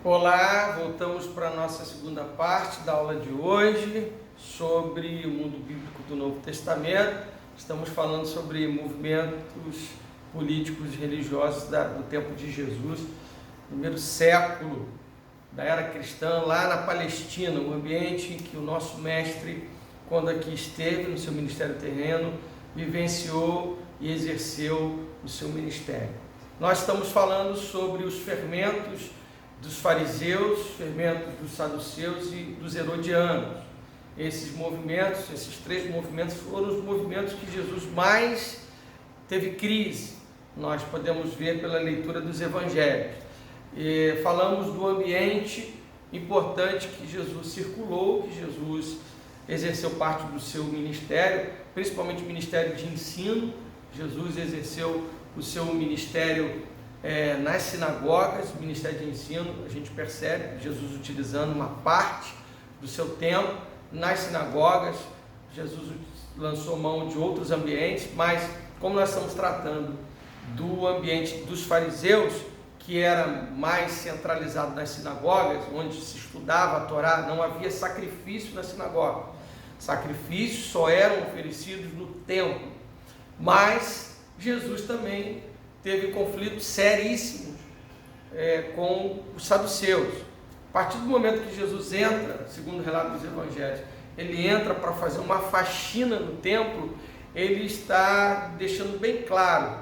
Olá, voltamos para a nossa segunda parte da aula de hoje sobre o mundo bíblico do Novo Testamento. Estamos falando sobre movimentos políticos e religiosos do tempo de Jesus, primeiro século da era cristã, lá na Palestina, um ambiente em que o nosso mestre, quando aqui esteve no seu ministério terreno, vivenciou e exerceu o seu ministério. Nós estamos falando sobre os fermentos dos fariseus, fermentos dos saduceus e dos herodianos. Esses movimentos, esses três movimentos foram os movimentos que Jesus mais teve crise. Nós podemos ver pela leitura dos evangelhos. E falamos do ambiente importante que Jesus circulou, que Jesus exerceu parte do seu ministério, principalmente o ministério de ensino. Jesus exerceu o seu ministério nas sinagogas, o ministério de ensino. A gente percebe Jesus utilizando uma parte do seu tempo nas sinagogas. Jesus lançou mão de outros ambientes, mas como nós estamos tratando do ambiente dos fariseus, que era mais centralizado nas sinagogas, onde se estudava a Torá, não havia sacrifício na sinagoga. Sacrifícios só eram oferecidos no templo, mas Jesus também teve conflitos seríssimos com os saduceus. A partir do momento que Jesus entra, segundo o relato dos evangelhos, ele entra para fazer uma faxina no templo, ele está deixando bem claro,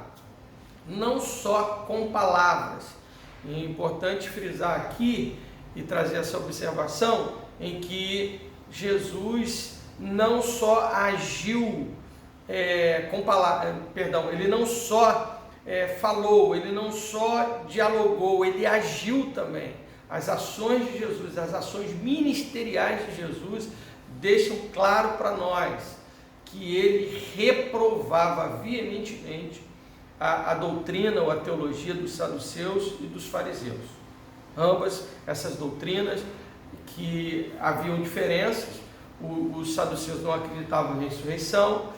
não só com palavras. É importante frisar aqui e trazer essa observação em que Jesus não só agiu com palavras, ele não só falou, ele não só dialogou, ele agiu também. As ações de Jesus, as ações ministeriais de Jesus deixam claro para nós que ele reprovava veementemente a doutrina ou a teologia dos saduceus e dos fariseus. Ambas essas doutrinas que haviam diferenças. Os saduceus não acreditavam em ressurreição,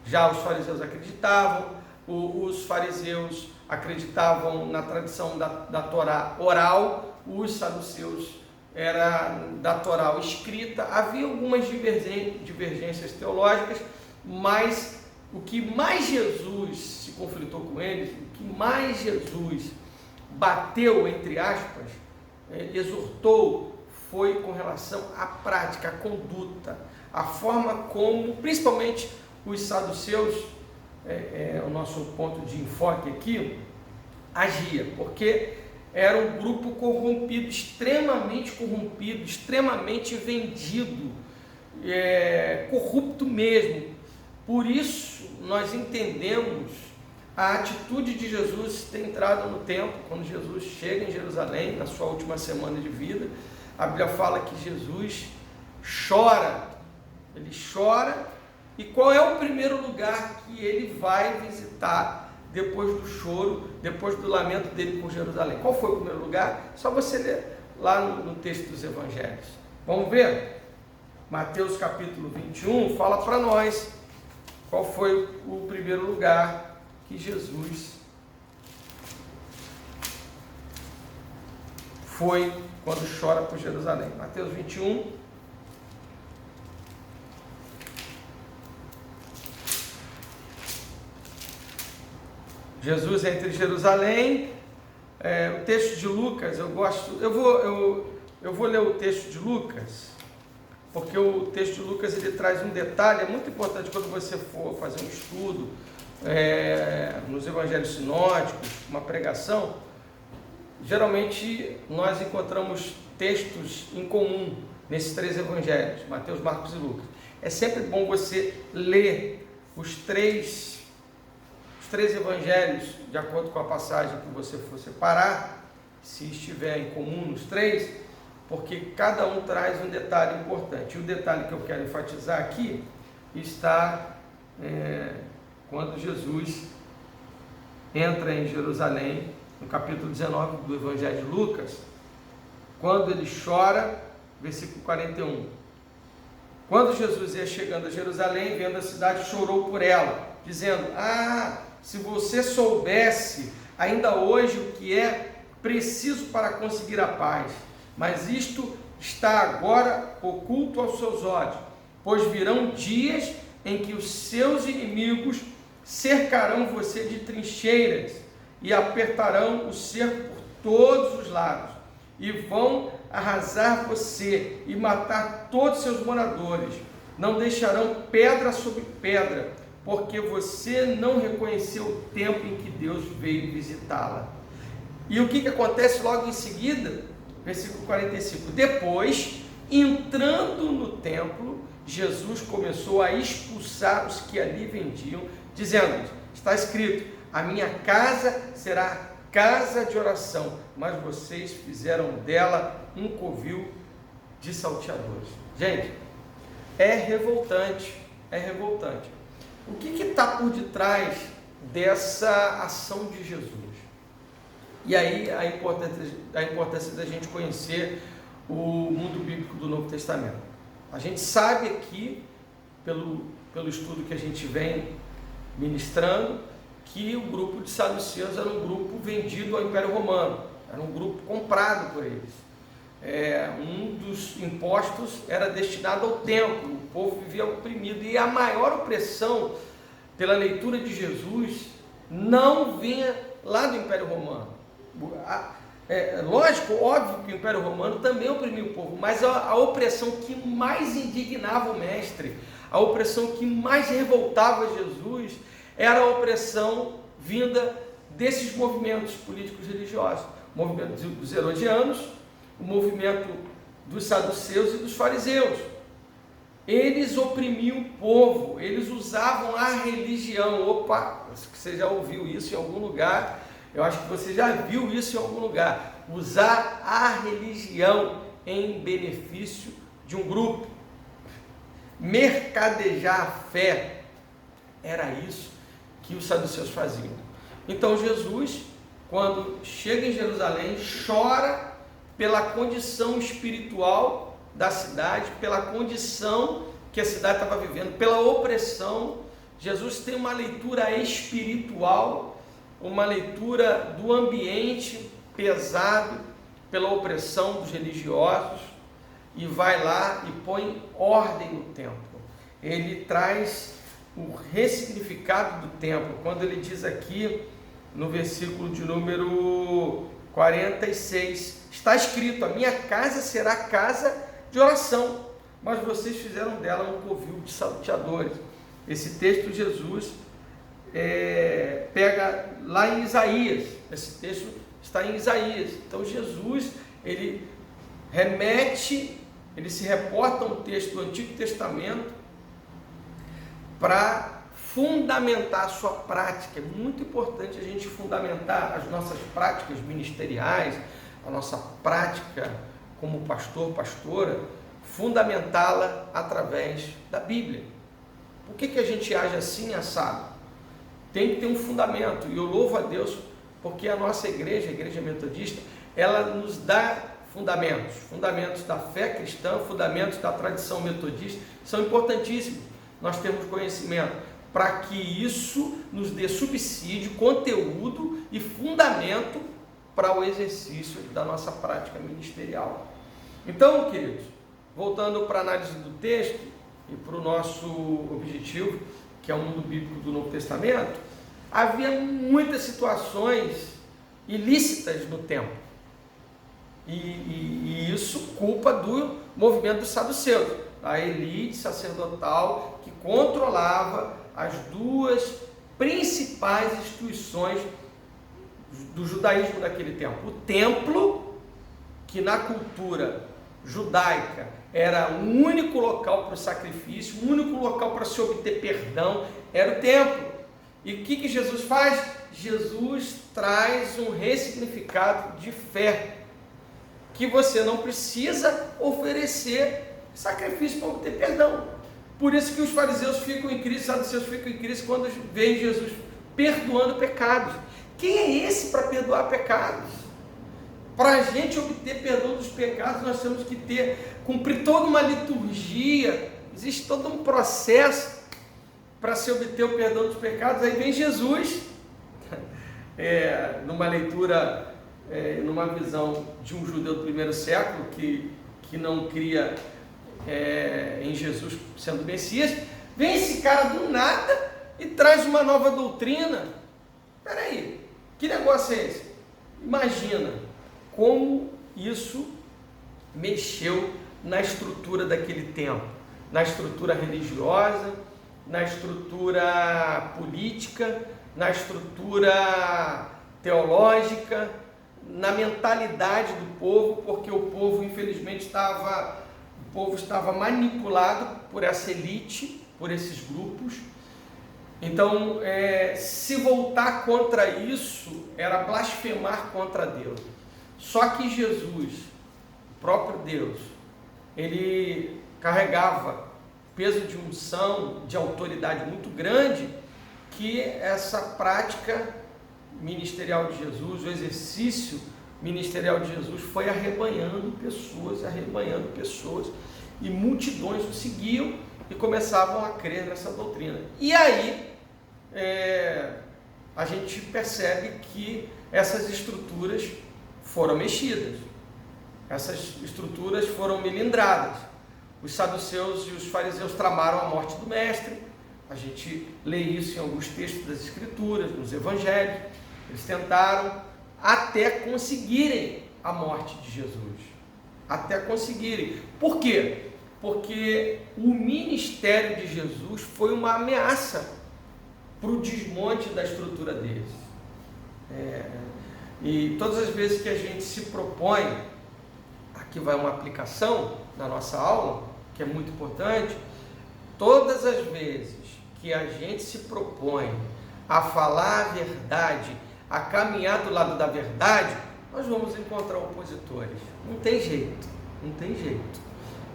já os fariseus acreditavam. Os fariseus acreditavam na tradição da Torá oral, os saduceus era da Torá escrita. Havia algumas divergências teológicas, mas o que mais Jesus se conflitou com eles, o que mais Jesus bateu, entre aspas, exortou, foi com relação à prática, à conduta, a forma como, principalmente os saduceus, o nosso ponto de enfoque aqui, agia, porque era um grupo corrompido, extremamente vendido, corrupto mesmo. Por isso nós entendemos a atitude de Jesus ter entrado no templo. Quando Jesus chega em Jerusalém, na sua última semana de vida, a Bíblia fala que Jesus chora, ele chora. E qual é o primeiro lugar que ele vai visitar depois do choro, depois do lamento dele por Jerusalém? Qual foi o primeiro lugar? Só você ler lá no texto dos evangelhos. Vamos ver? Mateus capítulo 21 fala para nós qual foi o primeiro lugar que Jesus foi quando chora por Jerusalém. Mateus 21. Jesus entra em Jerusalém. O texto de Lucas, eu vou ler o texto de Lucas, porque o texto de Lucas ele traz um detalhe, é muito importante quando você for fazer um estudo nos evangelhos sinóticos, uma pregação. Geralmente nós encontramos textos em comum nesses três evangelhos, Mateus, Marcos e Lucas. É sempre bom você ler os três evangelhos de acordo com a passagem que você for separar, se estiver em comum nos três, porque cada um traz um detalhe importante. E o detalhe que eu quero enfatizar aqui está quando Jesus entra em Jerusalém, no capítulo 19 do evangelho de Lucas, quando ele chora, versículo 41. Quando Jesus ia chegando a Jerusalém, vendo a cidade, chorou por ela, dizendo: se você soubesse ainda hoje o que é preciso para conseguir a paz, mas isto está agora oculto aos seus olhos, pois virão dias em que os seus inimigos cercarão você de trincheiras e apertarão o cerco por todos os lados, e vão arrasar você e matar todos os seus moradores. Não deixarão pedra sobre pedra, porque você não reconheceu o tempo em que Deus veio visitá-la. E o que acontece logo em seguida? Versículo 45. Depois, entrando no templo, Jesus começou a expulsar os que ali vendiam, dizendo: está escrito, a minha casa será casa de oração, mas vocês fizeram dela um covil de salteadores. Gente, é revoltante, é revoltante. O que está por detrás dessa ação de Jesus? E aí a importância da gente conhecer o mundo bíblico do Novo Testamento. A gente sabe aqui, pelo estudo que a gente vem ministrando, que o grupo de saduceus era um grupo vendido ao Império Romano, era um grupo comprado por eles. Um dos impostos era destinado ao templo, o povo vivia oprimido, e a maior opressão, pela leitura de Jesus, não vinha lá do Império Romano. Lógico, óbvio que o Império Romano também oprimia o povo, mas a opressão que mais indignava o mestre, a opressão que mais revoltava Jesus, era a opressão vinda desses movimentos políticos religiosos, o movimento dos herodianos, o movimento dos saduceus e dos fariseus. Eles oprimiam o povo, eles usavam a religião. Opa, você já ouviu isso em algum lugar? Eu acho que você já viu isso em algum lugar. Usar a religião em benefício de um grupo. Mercadejar a fé. Era isso que os saduceus faziam. Então Jesus, quando chega em Jerusalém, chora pela condição espiritual da cidade, pela condição que a cidade estava vivendo, pela opressão. Jesus tem uma leitura espiritual, uma leitura do ambiente pesado pela opressão dos religiosos, e vai lá e põe ordem no templo. Ele traz o ressignificado do templo, quando ele diz aqui no versículo de número 46, está escrito: a minha casa será casa de oração, mas vocês fizeram dela um covil de salteadores. Esse texto Jesus pega lá em Isaías. Esse texto está em Isaías. Então Jesus, ele se reporta a um texto do Antigo Testamento para fundamentar a sua prática. É muito importante a gente fundamentar as nossas práticas ministeriais, a nossa prática como pastor, pastora, fundamentá-la através da Bíblia. Por que a gente age assim, assado? Tem que ter um fundamento, e eu louvo a Deus porque a nossa igreja, a Igreja Metodista, ela nos dá fundamentos da fé cristã, fundamentos da tradição metodista, são importantíssimos. Nós temos conhecimento para que isso nos dê subsídio, conteúdo e fundamento para o exercício da nossa prática ministerial. Então, queridos, voltando para a análise do texto e para o nosso objetivo, que é o mundo bíblico do Novo Testamento, havia muitas situações ilícitas no templo. E isso culpa do movimento dos saduceus, a elite sacerdotal que controlava as duas principais instituições do judaísmo daquele tempo. O templo, que na cultura judaica era o único local para o sacrifício, o único local para se obter perdão, era o templo. E o que Jesus faz? Jesus traz um ressignificado de fé, que você não precisa oferecer sacrifício para obter perdão. Por isso que os fariseus ficam em crise, os saduceus ficam em crise quando veem Jesus perdoando pecados. Quem é esse para perdoar pecados? Para a gente obter perdão dos pecados, nós temos que cumprir toda uma liturgia, existe todo um processo para se obter o perdão dos pecados. Aí vem Jesus, numa leitura numa visão de um judeu do primeiro século que não cria em Jesus sendo Messias, vem esse cara do nada e traz uma nova doutrina. Espera aí, que negócio é esse? Imagina como isso mexeu na estrutura daquele tempo, na estrutura religiosa, na estrutura política, na estrutura teológica, na mentalidade do povo, porque o povo infelizmente estava manipulado por essa elite, por esses grupos. Então, se voltar contra isso era blasfemar contra Deus. Só que Jesus, o próprio Deus, ele carregava peso de unção, de autoridade muito grande, que essa prática ministerial de Jesus, o exercício ministerial de Jesus foi arrebanhando pessoas, e multidões o seguiam e começavam a crer nessa doutrina. E aí a gente percebe que essas estruturas foram mexidas, essas estruturas foram melindradas. Os saduceus e os fariseus tramaram a morte do mestre. A gente lê isso em alguns textos das Escrituras, nos Evangelhos. Eles tentaram até conseguirem a morte de Jesus. Até conseguirem. Por quê? Porque o ministério de Jesus foi uma ameaça para o desmonte da estrutura deles. E todas as vezes que a gente se propõe, aqui vai uma aplicação na nossa aula, que é muito importante, todas as vezes que a gente se propõe a falar a verdade, a caminhar do lado da verdade, nós vamos encontrar opositores. Não tem jeito, não tem jeito.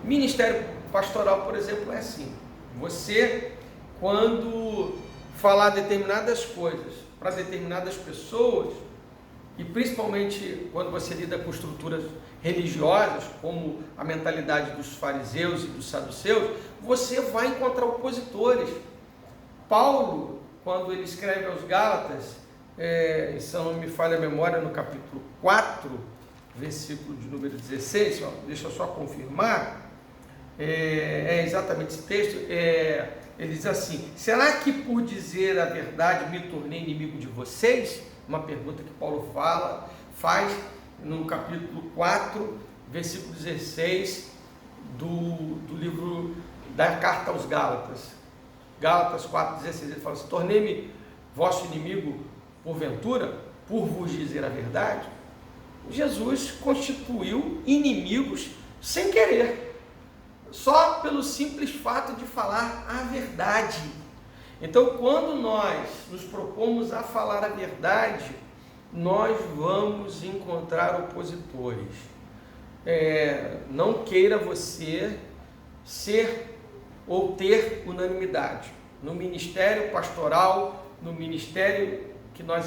Ministério pastoral, por exemplo, é assim. Você, quando falar determinadas coisas para determinadas pessoas, e principalmente quando você lida com estruturas religiosas, como a mentalidade dos fariseus e dos saduceus, você vai encontrar opositores. Paulo, quando ele escreve aos Gálatas, se não me falha a memória, no capítulo 4, versículo de número 16, deixa eu só confirmar, exatamente esse texto, ele diz assim: será que por dizer a verdade me tornei inimigo de vocês? Uma pergunta que Paulo faz no capítulo 4, versículo 16 do livro da carta aos Gálatas. Gálatas 4,16, ele fala assim: tornei-me vosso inimigo porventura, por vos dizer a verdade? Jesus constituiu inimigos sem querer, só pelo simples fato de falar a verdade. Então, quando nós nos propomos a falar a verdade, nós vamos encontrar opositores. Não queira você ser ou ter unanimidade no ministério pastoral, no ministério que nós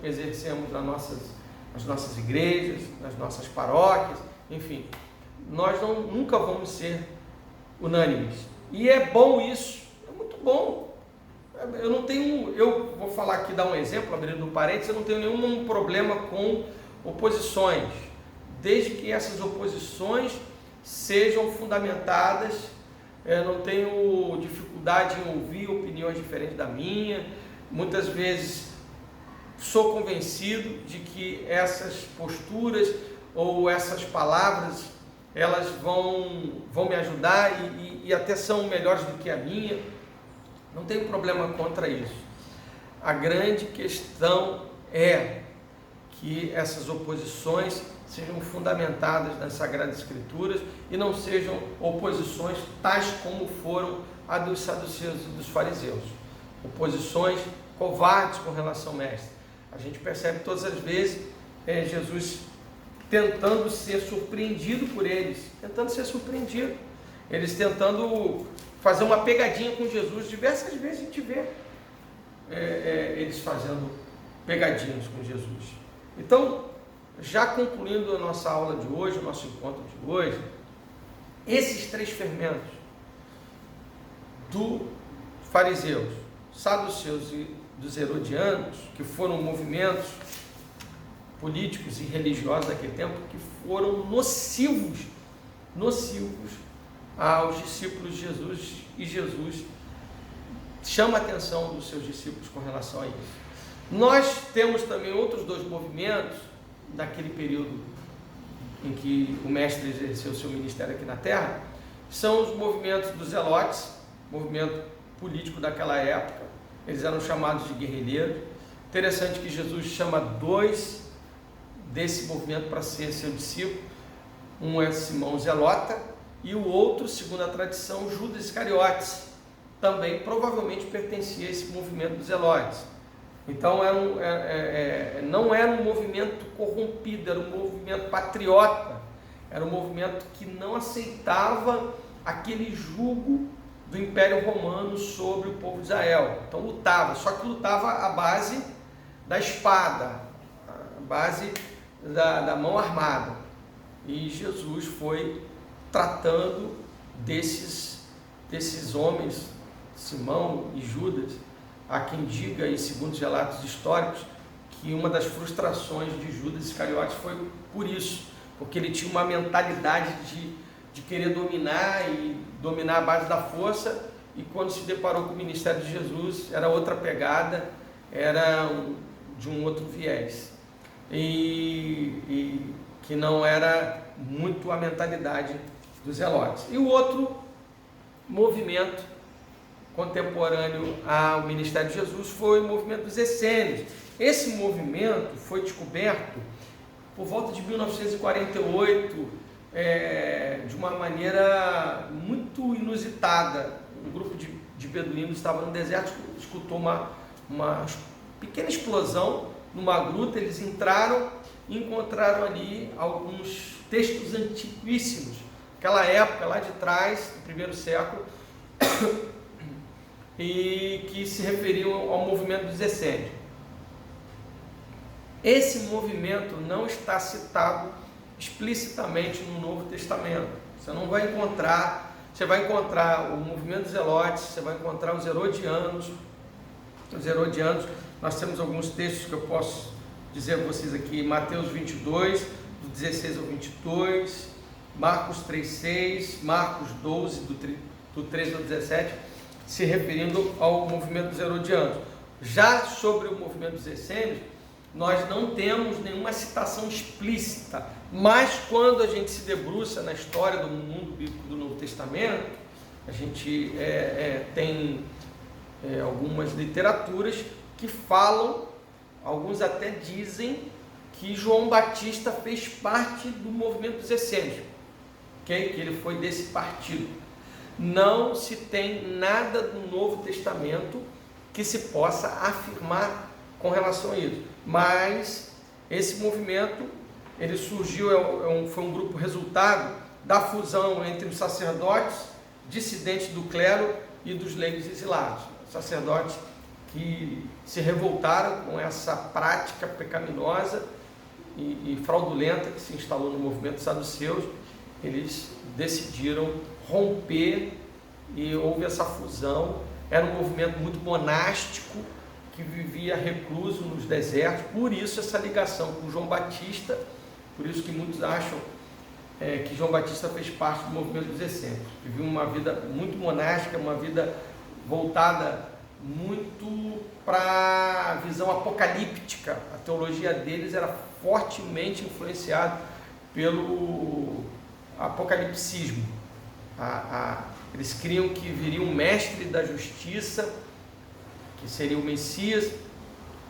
exercemos nas nossas igrejas, nas nossas paróquias, enfim, nós nunca vamos ser unânimes. E é bom isso, é muito bom. Eu vou falar aqui, dar um exemplo, abrindo um parênteses, eu não tenho nenhum problema com oposições, desde que essas oposições sejam fundamentadas. Não tenho dificuldade em ouvir opiniões diferentes da minha. Muitas vezes sou convencido de que essas posturas ou essas palavras, elas vão me ajudar e até são melhores do que a minha. Não tenho problema contra isso. A grande questão é que essas oposições sejam fundamentadas nas Sagradas Escrituras e não sejam oposições tais como foram a dos saduceus e dos fariseus. Oposições covardes com relação ao mestre. A gente percebe todas as vezes Jesus tentando ser surpreendido por eles, eles tentando fazer uma pegadinha com Jesus. Diversas vezes a gente vê eles fazendo pegadinhas com Jesus. Então, já concluindo a nossa aula de hoje, o nosso encontro de hoje, esses três fermentos do fariseus, saduceus e dos herodianos, que foram movimentos políticos e religiosos daquele tempo que foram nocivos aos discípulos de Jesus, e Jesus chama a atenção dos seus discípulos com relação a isso. Nós temos também outros dois movimentos daquele período em que o mestre exerceu seu ministério aqui na Terra, são os movimentos dos zelotes, movimento político daquela época. Eles eram chamados de guerrilheiros. Interessante que Jesus chama dois desse movimento para ser seu discípulo. Um é Simão Zelota e o outro, segundo a tradição, Judas Iscariotes, também provavelmente pertencia a esse movimento dos zelotes. Então não era um movimento corrompido, era um movimento patriota, era um movimento que não aceitava aquele jugo do Império Romano sobre o povo de Israel. Então lutava, só que lutava à base da espada, à base da mão armada. E Jesus foi tratando desses homens, Simão e Judas. Há quem diga, e segundo os relatos históricos, que uma das frustrações de Judas Iscariotes foi por isso, porque ele tinha uma mentalidade de querer dominar e dominar a base da força, e quando se deparou com o ministério de Jesus, era outra pegada, era de um outro viés, e que não era muito a mentalidade dos zelotes. E o outro movimento contemporâneo ao ministério de Jesus foi o movimento dos essênios. Esse movimento foi descoberto por volta de 1948, de uma maneira muito inusitada. Um grupo de beduínos estava no deserto, escutou uma pequena explosão numa gruta. Eles entraram e encontraram ali alguns textos antiquíssimos, aquela época lá de trás, do primeiro século, e que se referiam ao movimento dos essênios. Esse movimento não está citado explicitamente no Novo Testamento. Você vai encontrar o movimento dos zelotes, você vai encontrar os herodianos. Os herodianos, nós temos alguns textos que eu posso dizer a vocês aqui: Mateus 22, do 16 ao 22, Marcos 3,6, Marcos 12, do 13 ao 17, se referindo ao movimento dos herodianos. Já sobre o movimento dos essênios, nós não temos nenhuma citação explícita, mas quando a gente se debruça na história do mundo bíblico do Novo Testamento, a gente tem algumas literaturas que falam, alguns até dizem que João Batista fez parte do movimento dos essênios, que ele foi desse partido. Não se tem nada do Novo Testamento que se possa afirmar com relação a isso, mas esse movimento, ele surgiu, foi um grupo resultado da fusão entre os sacerdotes dissidentes do clero e dos leigos exilados, sacerdotes que se revoltaram com essa prática pecaminosa e fraudulenta que se instalou no movimento saduceus. Eles decidiram romper e houve essa fusão. Era um movimento muito monástico que vivia recluso nos desertos, por isso essa ligação com João Batista, por isso que muitos acham que João Batista fez parte do movimento dos essênios. Vivia uma vida muito monástica, uma vida voltada muito para a visão apocalíptica. A teologia deles era fortemente influenciada pelo apocalipsismo. Eles criam que viria um mestre da justiça, que seria o Messias,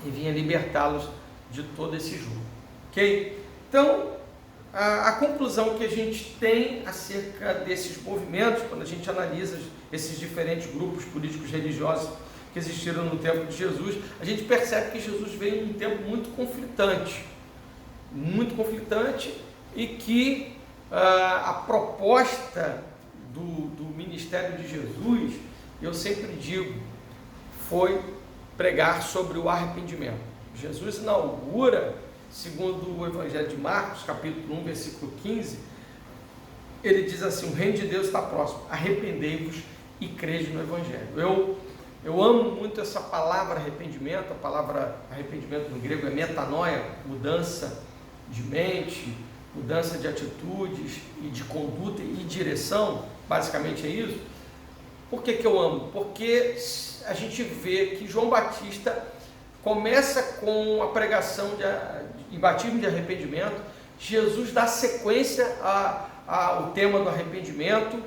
e vinha libertá-los de todo esse jugo. Ok? Então, a conclusão que a gente tem acerca desses movimentos, quando a gente analisa esses diferentes grupos políticos religiosos que existiram no tempo de Jesus, a gente percebe que Jesus veio em um tempo muito conflitante, e que a proposta do ministério de Jesus, eu sempre digo, foi pregar sobre o arrependimento. Jesus inaugura, segundo o Evangelho de Marcos, capítulo 1, versículo 15, ele diz assim: o reino de Deus está próximo, arrependei-vos e crede no Evangelho. Eu amo muito essa palavra arrependimento. A palavra arrependimento no grego é metanoia, mudança, de mente, mudança de atitudes e de conduta e direção, basicamente é isso. Por que eu amo? Porque a gente vê que João Batista começa com a pregação de batismo de arrependimento, Jesus dá sequência ao tema do arrependimento,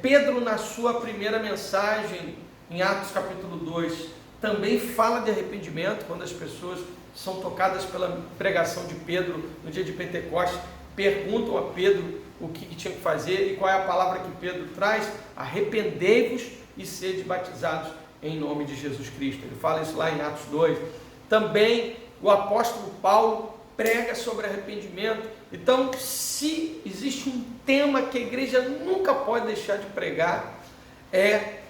Pedro, na sua primeira mensagem, em Atos capítulo 2, também fala de arrependimento, quando as pessoas são tocadas pela pregação de Pedro no dia de Pentecostes, perguntam a Pedro o que tinha que fazer e qual é a palavra que Pedro traz: arrependei-vos e sede batizados em nome de Jesus Cristo. Ele fala isso lá em Atos 2. Também o apóstolo Paulo prega sobre arrependimento. Então, se existe um tema que a igreja nunca pode deixar de pregar, é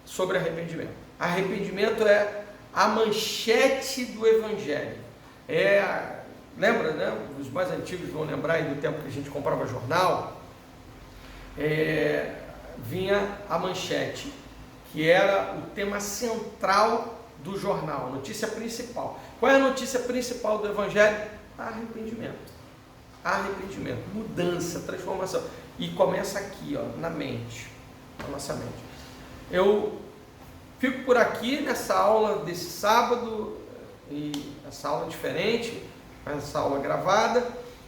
sobre arrependimento. Arrependimento é a manchete do Evangelho. Lembra, né? Os mais antigos vão lembrar aí do tempo que a gente comprava jornal, vinha a manchete, que era o tema central do jornal, a notícia principal. Qual é a notícia principal do Evangelho? Arrependimento. Arrependimento, mudança, transformação. E começa aqui, na mente, na nossa mente. Eu fico por aqui nessa aula desse sábado, e essa aula diferente, essa aula gravada,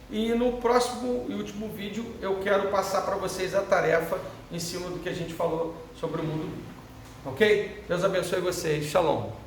e no próximo e último vídeo eu quero passar para vocês a tarefa em cima do que a gente falou sobre o mundo bíblico. Ok? Deus abençoe vocês. Shalom.